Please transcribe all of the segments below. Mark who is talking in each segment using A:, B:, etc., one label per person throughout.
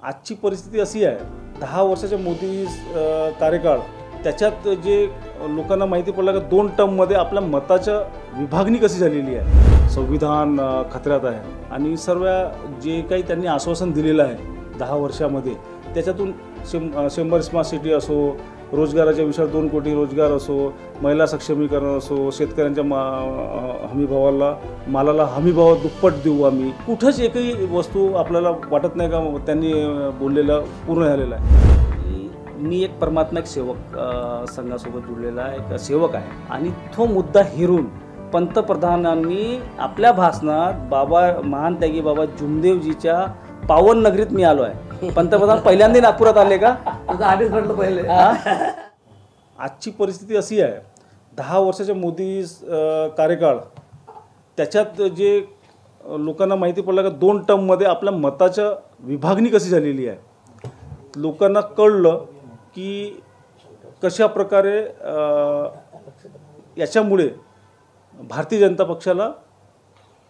A: आजची परिस्थिती अशी आहे, 10 वर्षाच्या मोदी कार्यकाळ त्याच्यात जे लोकांना माहिती पडलं की 2 टर्ममध्ये आपल्या मताच्या विभागणी कशी झालेली आहे, संविधान खतऱ्यात आहे आणि सर्व जे काही त्यांनी आश्वासन दिलेलं आहे 10 वर्षामध्ये त्याच्यातून 100 स्मार्ट सिटी असो, रोजगाराच्या विषयावर 2 कोटी रोजगार असो, महिला सक्षमीकरण असो, शेतकऱ्यांच्या हमीभावाला मालाला हमीभाव दुप्पट देऊ आम्ही, कुठंच एकही वस्तू आपल्याला वाटत नाही का त्यांनी बोललेलं पूर्ण झालेलं आहे.
B: मी एक परमात्मा सेवक संघासोबत जुळलेला एक सेवक आहे आणि तो मुद्दा हेरून पंतप्रधानांनी आपल्या भाषणात महान त्यागी बाबा जुमदेवजीच्या पावन नगरीत मी आलो आहे. पंतप्रधान पहिल्यांदा नागपुरात आले का?
C: आधीच म्हटलं पहिले.
A: आजची परिस्थिती अशी आहे, 10 वर्षाच्या मोदी कार्यकाळ त्याच्यात जे लोकांना माहिती पडलं की 2 टर्ममध्ये आपल्या मताच्या विभागणी कशी झालेली आहे. लोकांना कळलं की कशा प्रकारे याच्यामुळे भारतीय जनता पक्षाला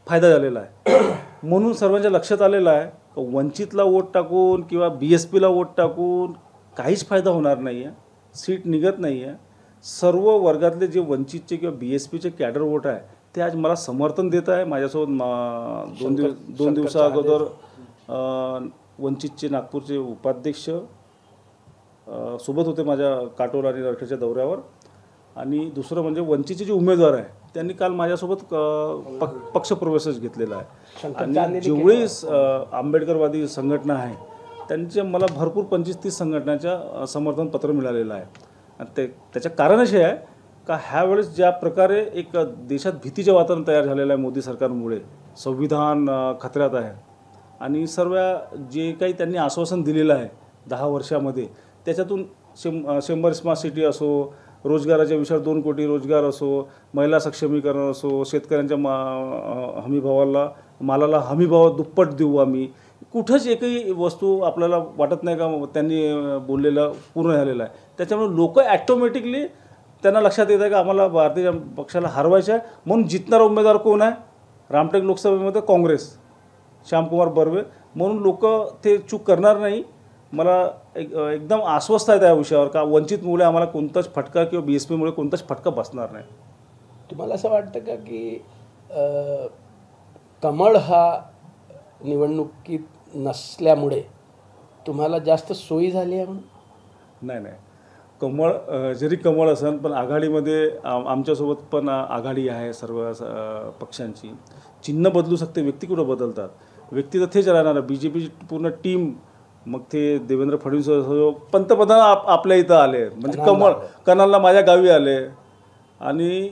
A: फायदा झालेला आहे. म्हणून सर्वांच्या लक्षात आलेलं आहे वंचितला वोट टाकून किंवा BSPला वोट टाकून काहीच फायदा होणार नाही आहे, सीट निघत नाही आहे. सर्व वर्गातले जे वंचितचे किंवा BSPचे कॅडर वोट आहे ते आज मला समर्थन देत आहे. माझ्यासोबत दोन दिवसाअगोदर वंचितचे नागपूरचे उपाध्यक्ष सोबत होते माझ्या काटोल आणि रखेच्या दौऱ्यावर. आणि दुसरं म्हणजे वंचितचे जे उमेदवार आहे त्यांनी काल माझ्यासोबत पक्षप्रवेशच घेतलेला आहे. आणि जेवढी आंबेडकरवादी संघटना आहे त्यांचे मला भरपूर 25-30 संघटनांच्या समर्थन पत्र मिळालेलं आहे. आणि त्याचं कारण असे आहे का ह्यावेळेस ज्या प्रकारे एक देशात भीतीचे वातावरण तयार झालेलं आहे मोदी सरकारमुळे, संविधान खतऱ्यात आहे आणि सर्व जे काही त्यांनी आश्वासन दिलेलं आहे 10 वर्षामध्ये त्याच्यातून 100 स्मार्ट सिटी असो, रोजगाराच्या विषयावर 2 कोटी रोजगार असो, महिला सक्षमीकरण असो, शेतकऱ्यांच्या हमीभावाला मालाला हमीभाव दुप्पट देऊ आम्ही, कुठंच एकही वस्तू आपल्याला वाटत नाही का त्यांनी बोललेलं पूर्ण झालेलं आहे. त्याच्यामुळे लोक ॲटोमॅटिकली त्यांना लक्षात येत आहे की आम्हाला भारतीय जनता पक्षाला हरवायचं आहे. म्हणून जितणारा उमेदवार कोण आहे? रामटेक लोकसभेमध्ये काँग्रेस, श्यामकुमार बर्वे. म्हणून लोक ते चूक करणार नाही. मला एकदम आश्वस्त आहे त्या विषयावर का वंचितमुळे आम्हाला कोणताच फटका किंवा BSPमुळे कोणताच फटका बसणार नाही.
C: तुम्हाला असं वाटतं का की कमळ हा निवडणुकीत नसल्यामुळे तुम्हाला जास्त सोयी झाली आहे म्हणून?
A: नाही, कमळ जरी कमळ असेल पण आघाडीमध्ये आमच्यासोबत पण आघाडी आहे सर्व पक्षांची. चिन्ह बदलू शकते, व्यक्ती कुठं बदलतात? व्यक्ती तर तेच राहणार. BJPची पूर्ण टीम, मग ते देवेंद्र फडणवीस असो, पंतप्रधान आपल्या इथं आले, म्हणजे कमळ कनालला माझ्या गावी आले. आणि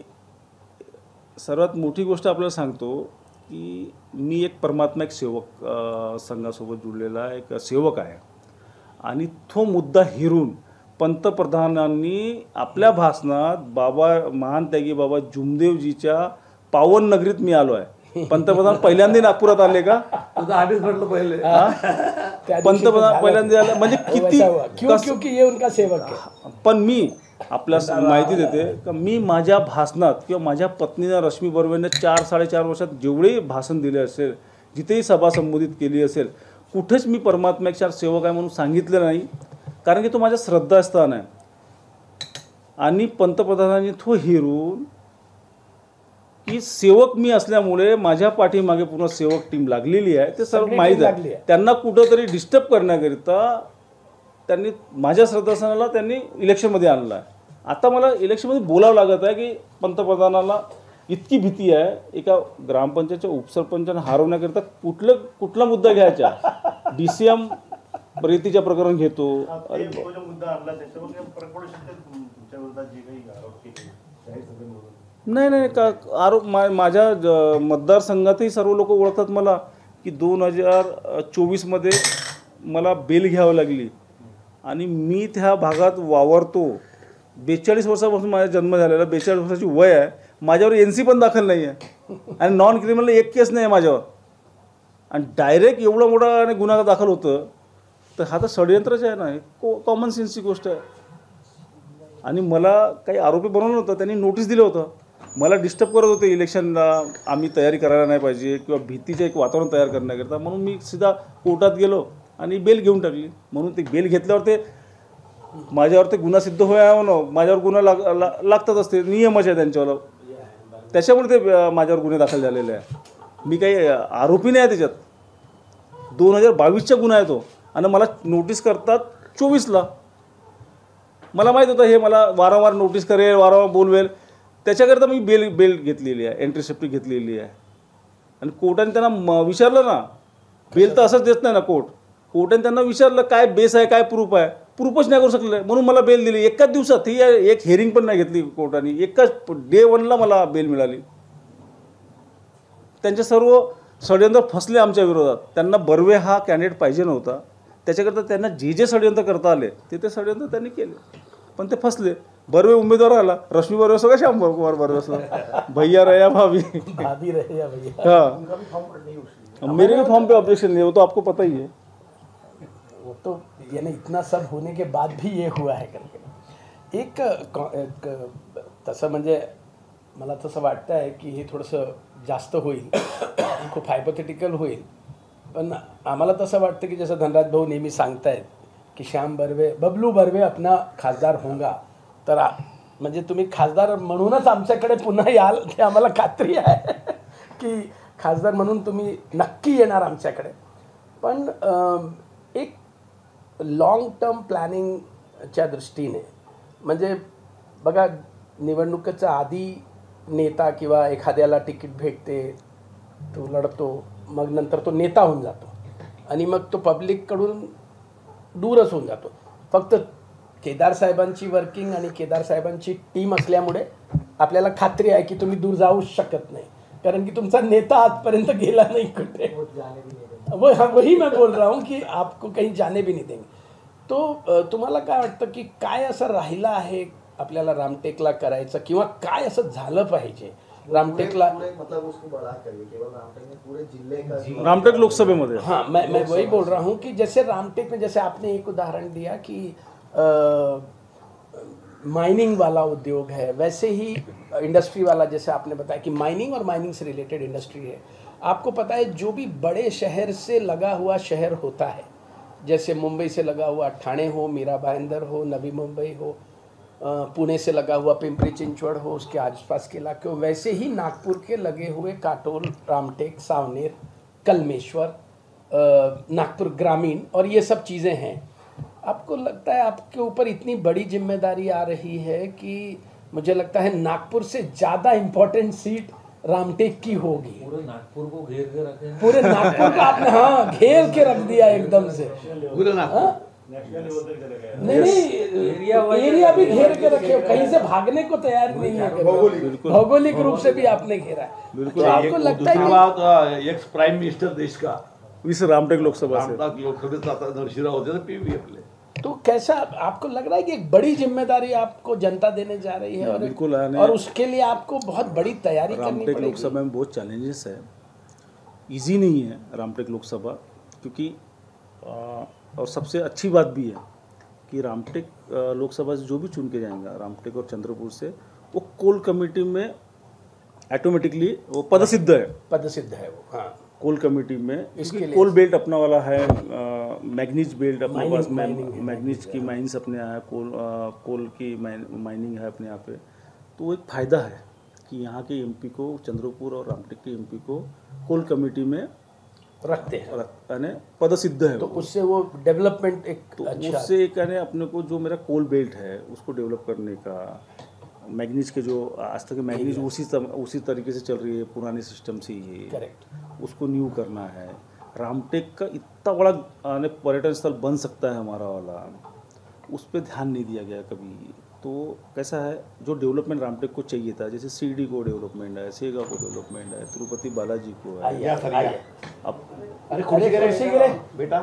A: सर्वात मोठी गोष्ट आपल्याला सांगतो की मी एक परमात्मा सेवक संघासोबत जुळलेला एक सेवक आहे आणि तो मुद्दा हेरून पंतप्रधानांनी आपल्या भाषणात महान त्यागी बाबा जुमदेवजीच्या पावन नगरीत मी आलो आहे. पंतप्रधान पहिल्यांदा नागपुरात आले का?
C: आधीच म्हटलं पहिले.
A: पंतप्रधान पहिल्यांदा आले म्हणजे किती
C: ये उनका सेवक है.
A: पण मी आपल्या माहिती देते का मी माझ्या भाषणात किंवा माझ्या पत्नीनं रश्मी बर्वेने 4-4.5 वर्षात जेवढे भाषण दिले असेल, जिथेही सभा संबोधित केली असेल, कुठेच मी परमात्मा सेवक आहे म्हणून सांगितलं नाही. कारण की तो माझ्या श्रद्धास्थान आहे. आणि पंतप्रधानांनी तो हेरून की सेवक मी असल्यामुळे माझ्या पाठीमागे पूर्ण सेवक टीम लागलेली आहे ते सर्व माहीत आहे. त्यांना कुठंतरी डिस्टर्ब करण्याकरिता त्यांनी माझ्या श्रद्धास्थानाला त्यांनी इलेक्शनमध्ये आणलं आहे. आता मला इलेक्शनमध्ये बोलावं लागत आहे की पंतप्रधानाला इतकी भीती आहे एका ग्रामपंचायतच्या उपसरपंचांना हरवण्याकरिता कुठला मुद्दा घ्यायचा. DCM रेतीच्या प्रकरण घेतो. नाही का आरोप माझ्या मतदारसंघातही सर्व लोक ओळखतात मला की 2024मध्ये मला बेल घ्यावी लागली आणि मी त्या भागात वावरतो. 42 वर्षापासून माझा जन्म झालेला, 42 वर्षाची वय आहे. माझ्यावर NC पण दाखल नाही आहे आणि नॉन क्रिमिनल एक केस नाही आहे माझ्यावर. आणि डायरेक्ट एवढा मोठा गुन्हा दाखल होतं तर हा तर षडयंत्रच आहे ना. कॉमन सेन्सची गोष्ट आहे. आणि मला काही आरोपी बनवलं होतं, त्यांनी नोटीस दिलं होतं. मला डिस्टर्ब करत होते इलेक्शनला, आम्ही तयारी करायला नाही पाहिजे किंवा भीतीचे एक वातावरण तयार करण्याकरता. म्हणून मी सीधा कोर्टात गेलो आणि बेल घेऊन टाकली. म्हणून ते बेल घेतल्यावर ते माझ्यावर ते गुन्हा सिद्ध होया ना, माझ्यावर गुन्हा लागतात असते, नियमच आहे त्यांच्यावर. त्याच्यामुळे ते माझ्यावर गुन्हे दाखल झालेले आहे. मी काही आरोपी नाही आहे त्याच्यात. 2022चा गुन्हा आहे तो आणि मला नोटीस करतात 24ला. मला माहीत होतं हे मला वारंवार नोटीस करेल, वारंवार बोलवेल. त्याच्याकरता मी बेल घेतलेली आहे, एंट्री सेफ्टी घेतलेली आहे. आणि कोर्टाने त्यांना विचारलं ना, बेल तर असंच देत नाही ना कोर्टाने त्यांना विचारलं काय बेस आहे, काय प्रूफ आहे. प्रूफच नाही करू शकले, म्हणून मला बेल दिली एकाच दिवसात. ही एक हिअरिंग पण नाही घेतली कोर्टाने, एकाच डे 1ला मला बेल मिळाली. त्यांचे सर्व षडयंत्र फसले आमच्या विरोधात. त्यांना बर्वे हा कॅन्डिडेट पाहिजे नव्हता. त्याच्याकरता त्यांना जे षडयंत्र करता आले ते षडयंत्र त्यांनी केले, पण ते फसले. बर्वे उमेदवार आला, रश्मी बर्वे असो का श्याम कुमार बर्वे असो, भैया रया भाभी
C: रहे या भैया,
A: हाँ मेरे भी फॉर्म पे ऑब्जेक्शन नहीं, वो तो आपको पता ही है.
C: वो तो यानी इतना सब होने के बाद भी ये हुआ है करके एक तसं म्हणजे मला तसं वाटतं आहे की हे थोडंसं जास्त होईल, खूप हायपोथेटिकल होईल. पण आम्हाला तसं वाटतं की जसं धनराज भाऊ नेहमी सांगतायत की श्याम बर्वे, बबलू बर्वे अपना खासदार होगा, तर म्हणजे तुम्ही खासदार म्हणूनच आमच्याकडे पुन्हा याल हे आम्हाला खात्री आहे की खासदार म्हणून तुम्ही नक्की येणार आमच्याकडे. पण एक लॉंग टर्म प्लॅनिंगच्या दृष्टीने म्हणजे बघा, निवडणुकीच्या आधी नेता किंवा एखाद्याला तिकीट भेटते, तो लढतो, मग नंतर तो नेता होऊन जातो आणि मग तो पब्लिककडून दूरच होऊन जातो. फक्त केदार साहेबांची वर्किंग आणि केदार साहेबांची टीम असल्यामुळे आपल्याला खात्री आहे की तुम्ही दूर जाऊच शकत नाही, कारण की तुमचा नेता आजपर्यंत गेला नाही कुठे. वही मैं बोल रहा हूँ कि आपको कहीं जाने भी नहीं देंगे. तो तुम्हाला काय वाटतं की काय असं राहिलं आहे आपल्याला रामटेकला करायचं, किंवा काय असं झालं पाहिजे रामटेकला?
D: मतलब उसको बड़ा करिए, केवल रामटेक में पूरे जिले का
A: रामटेक लोकसभेमध्ये.
C: हाँ, मैं वही बोल रहा हूँ कि जैसे रामटेक में, जैसे आपने एक उदाहरण दिया कि माइनिंग वाला उद्योग है, वैसे ही इंडस्ट्री वाला, जैसे आपने बताया कि माइनिंग और माइनिंग से रिलेटेड इंडस्ट्री है. आपको पता है जो भी बड़े शहर से लगा हुआ शहर होता है, जैसे मुंबई से लगा हुआ ठाणे हो, मीरा भाईंदर हो, नवी मुंबई हो, पुणे से लगा हुआ पिंपरी चिंचवड़ हो, उसके आसपास के इलाके हो, वैसे ही नागपुर के लगे हुए काटोल, रामटेक, सावनेर, कलमेश्वर, नागपुर ग्रामीण और ये सब चीज़ें हैं. आपको लगता है आपके ऊपर इतनी बड़ी जिम्मेदारी आ रही है कि मुझे लगता है नागपुर से ज़्यादा इम्पोर्टेंट सीट रामटेक की होगी.
E: पूरे नागपुर को घेर के रखे,
C: पूरे नागपुर को आपने हाँ घेर के रख दिया एकदम से.
D: पूरे नागपुर
C: नहीं, एरिया भी घेर के रखे हो, कहीं से भागने को तैयार नहीं है. भौगोलिक रूप से भी आपने घेरा है. तो आपको लगता है
D: कि एक्स प्राइम मिनिस्टर देश का
A: इस रामटेक लोकसभा से
D: लोकसभेत आता नरशिराव होते ना पीवी आपले.
C: तो कैसा आपको लग रहा है कि एक बड़ी जिम्मेदारी आपको जनता देने जा रही है,
A: बिल्कुल,
C: और उसके लिए आपको बहुत बड़ी तैयारी करनी
A: रामटेक
C: पड़ेगी.
A: लोकसभा में बहुत चैलेंजेस है, इजी नहीं है रामटेक लोकसभा, क्योंकि और सबसे अच्छी बात भी है कि रामटेक लोकसभा से जो भी चुन के जाएगा रामटेक और चंद्रपुर से, वो कोल कमेटी में ऑटोमेटिकली वो पदसिद्ध है.
C: पदसिद्ध है वो. हाँ,
A: कोल कमेटी में
C: इसके लिए
A: कोल बेल्ट अपना वाला है, मैग्नीज बेल्ट अपने पास,
C: माइनिंग
A: मैग्नीज की माइंस अपने यहाँ है, कोल की माइनिंग है अपने यहाँ पे. तो वो एक फ़ायदा है कि यहाँ के एमपी को, चंद्रपुर और रामटेक के एमपी को कोल कमेटी में
C: रखते हैं,
A: यानी पदसिद्ध है.
C: तो उससे वो डेवलपमेंट एक
A: तो
C: अच्छा,
A: उससे एक यानी अपने को जो मेरा कोल बेल्ट है उसको डेवलप करने का, मैग्नीज के जो आज तक मैग्नीज उसी तरीके से चल रही है पुराने सिस्टम से, ये
C: करेक्ट,
A: उसको न्यू करना है. रामटेक का इतना बड़ा पर्यटन स्थल बन सकता है हमारा वाला, उस पर ध्यान नहीं दिया गया कभी. तो कैसा है, जो डेवलपमेंट रामटेक को चाहिए था, जैसे सीडी को डेवलपमेंट है, सेगा को डेवलपमेंट है, तिरुपति बालाजी को है.
C: आइए
A: अब
D: अरे खुशी करे
C: खुशी करे
D: बेटा.